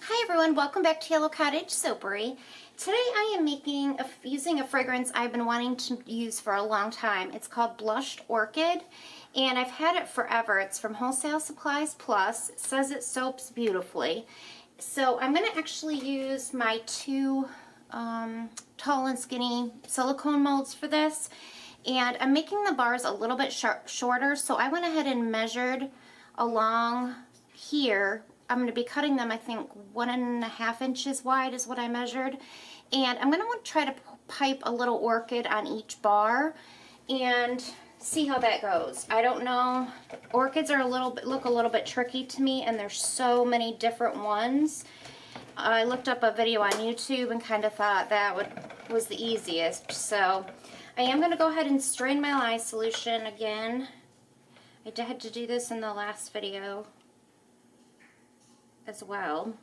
Hi everyone, welcome back to Yellow Cottage Soapery. Today I am using a fragrance I've been wanting to use for a long time. It's called Blushed Orchid, and I've had it forever. It's from Wholesale Supplies Plus. It says it soaps beautifully. So I'm going to actually use my two tall and skinny silicone molds for this. And I'm making the bars a little bit shorter, so I went ahead and measured along here. I'm going to be cutting them, I think, 1.5 inches wide is what I measured. And I'm going to want to try to pipe a little orchid on each bar and see how that goes. I don't know. Orchids are look a little bit tricky to me, and there's so many different ones. I looked up a video on YouTube and kind of thought that was the easiest. So I am going to go ahead and strain my lye solution again. I had to do this in the last video as well.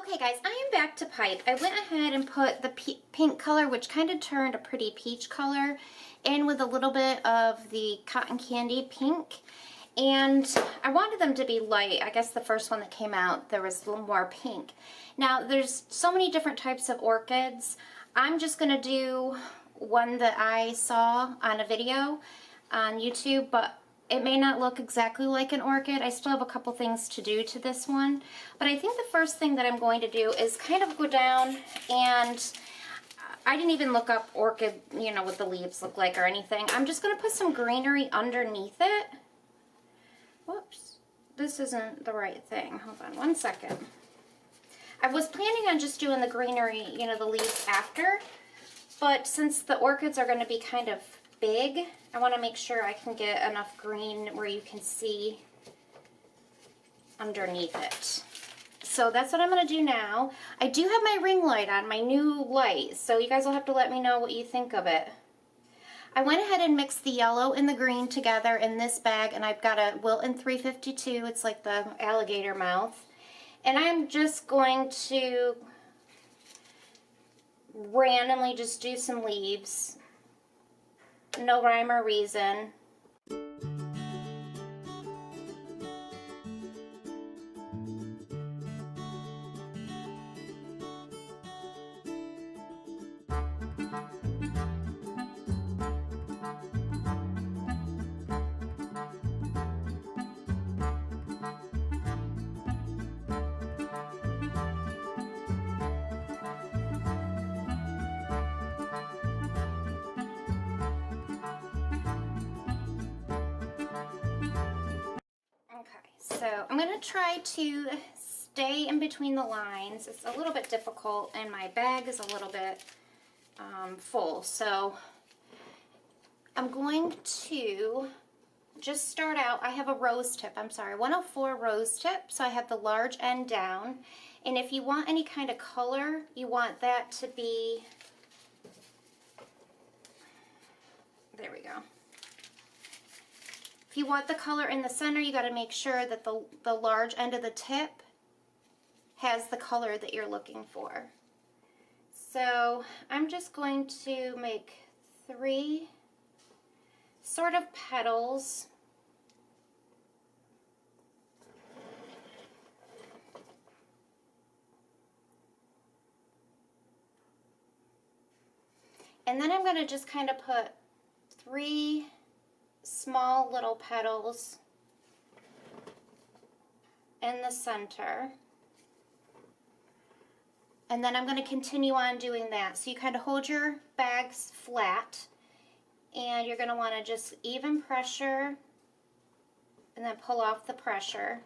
Okay guys, I am back to pipe. I went ahead and put the pink color, which kind of turned a pretty peach color, in with a little bit of the cotton candy pink. And I wanted them to be light. I guess the first one that came out, there was a little more pink. Now, there's so many different types of orchids. I'm just going to do one that I saw on a video on YouTube, but it may not look exactly like an orchid. I still have a couple things to do to this one. But I think the first thing that I'm going to do is kind of go down, and I didn't even look up orchid, you know, what the leaves look like or anything. I'm just going to put some greenery underneath it. Whoops, this isn't the right thing. Hold on one second. I was planning on just doing the greenery, you know, the leaves after, but since the orchids are going to be kind of big, I want to make sure I can get enough green where you can see underneath it. So that's what I'm going to do now. I do have my ring light on, my new light, so you guys will have to let me know what you think of it. I went ahead and mixed the yellow and the green together in this bag, and I've got a Wilton 352. It's like the alligator mouth. And I'm just going to randomly just do some leaves. No rhyme or reason. So I'm going to try to stay in between the lines. It's a little bit difficult, and my bag is a little bit full. So I'm going to just start out. I have a rose tip, 104 rose tip. So I have the large end down. And if you want any kind of color, you want that to be, there we go. If you want the color in the center, you got to make sure that the large end of the tip has the color that you're looking for. So I'm just going to make 3 sort of petals. And then I'm going to just kind of put 3 small little petals in the center, and then I'm going to continue on doing that. So you kind of hold your bags flat, and you're going to want to just even pressure and then pull off the pressure.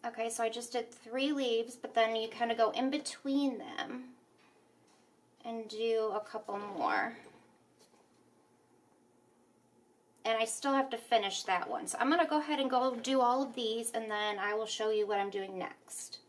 Okay, so I just did 3 leaves, but then you kind of go in between them and do a couple more. And I still have to finish that one. So I'm going to go ahead and go do all of these, and then I will show you what I'm doing next.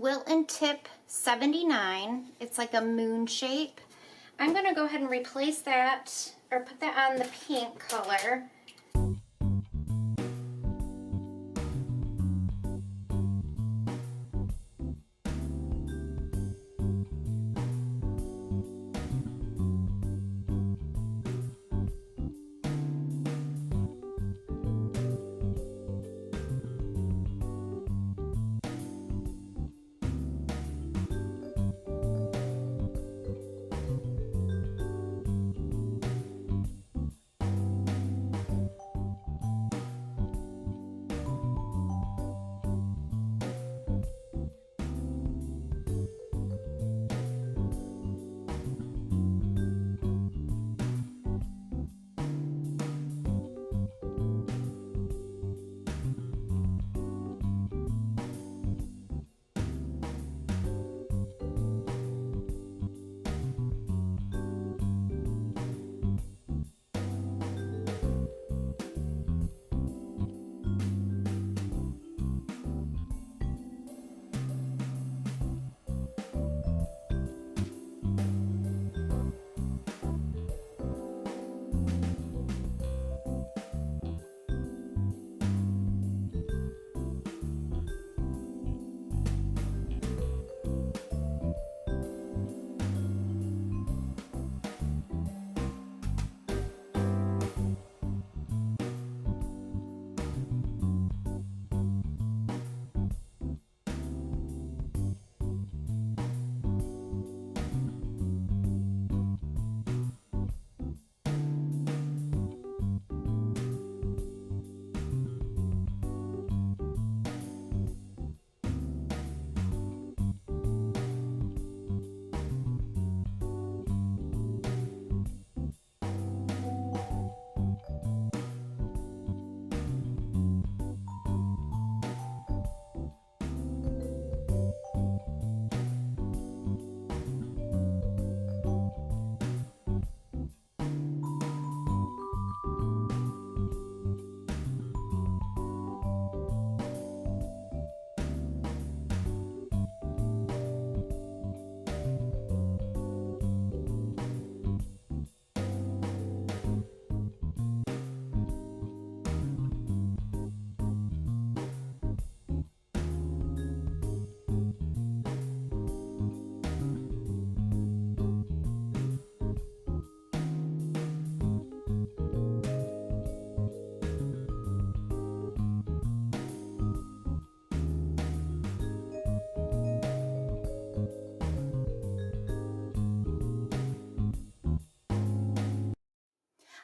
Wilton Tip 79. It's like a moon shape. I'm going to go ahead and replace that, or put that on the pink color.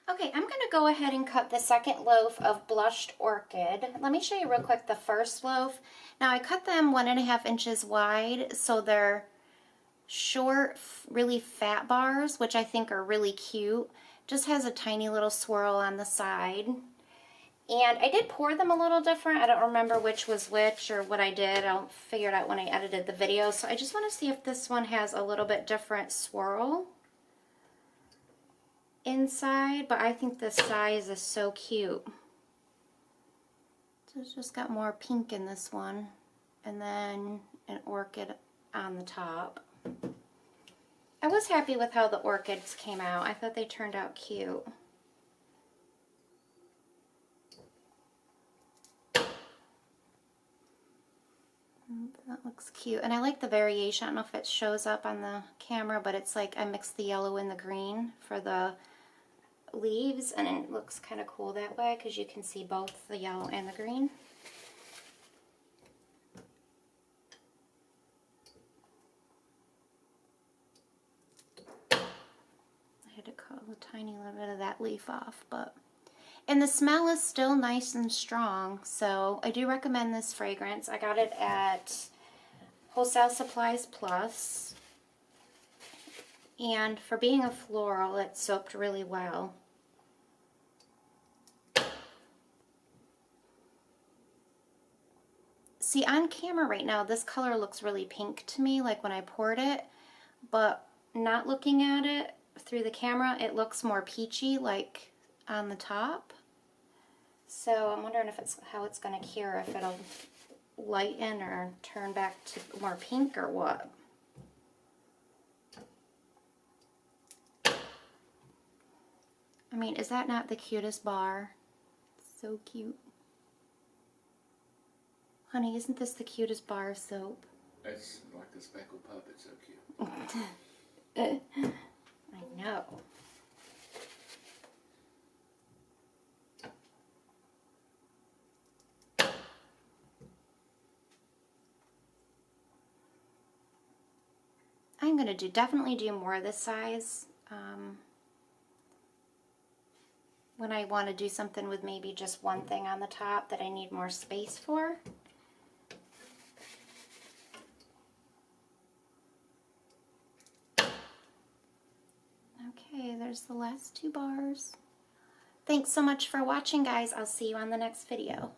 Okay, I'm going to go ahead and cut the second loaf of blushed orchid. Let me show you real quick the first loaf. Now I cut them 1.5 inches wide, so they're short, really fat bars, which I think are really cute. Just has a tiny little swirl on the side. And I did pour them a little different. I don't remember which was which or what I did. I'll figure it out when I edited the video. So I just want to see if this one has a little bit different swirl inside, but I think the size is so cute. So it's just got more pink in this one, and then an orchid on the top. I was happy with how the orchids came out. I thought they turned out cute. That looks cute, and I like the variation. I don't know if it shows up on the camera, but it's like I mixed the yellow and the green for the leaves, and it looks kind of cool that way because you can see both the yellow and the green. I had to cut a tiny little bit of that leaf off, and the smell is still nice and strong, so I do recommend this fragrance. I got it at Wholesale Supplies Plus, and for being a floral, it soaked really well. See, on camera right now, this color looks really pink to me, like when I poured it, but not looking at it through the camera, it looks more peachy, like on the top. So I'm wondering if it's how it's going to cure, if it'll lighten or turn back to more pink or what? I mean, is that not the cutest bar? So cute. Honey, isn't this the cutest bar of soap? It's like the speckled puppet, so cute. I know. I'm going to definitely do more of this size when I want to do something with maybe just one thing on the top that I need more space for. Okay, there's the last 2 bars. Thanks so much for watching, guys. I'll see you on the next video.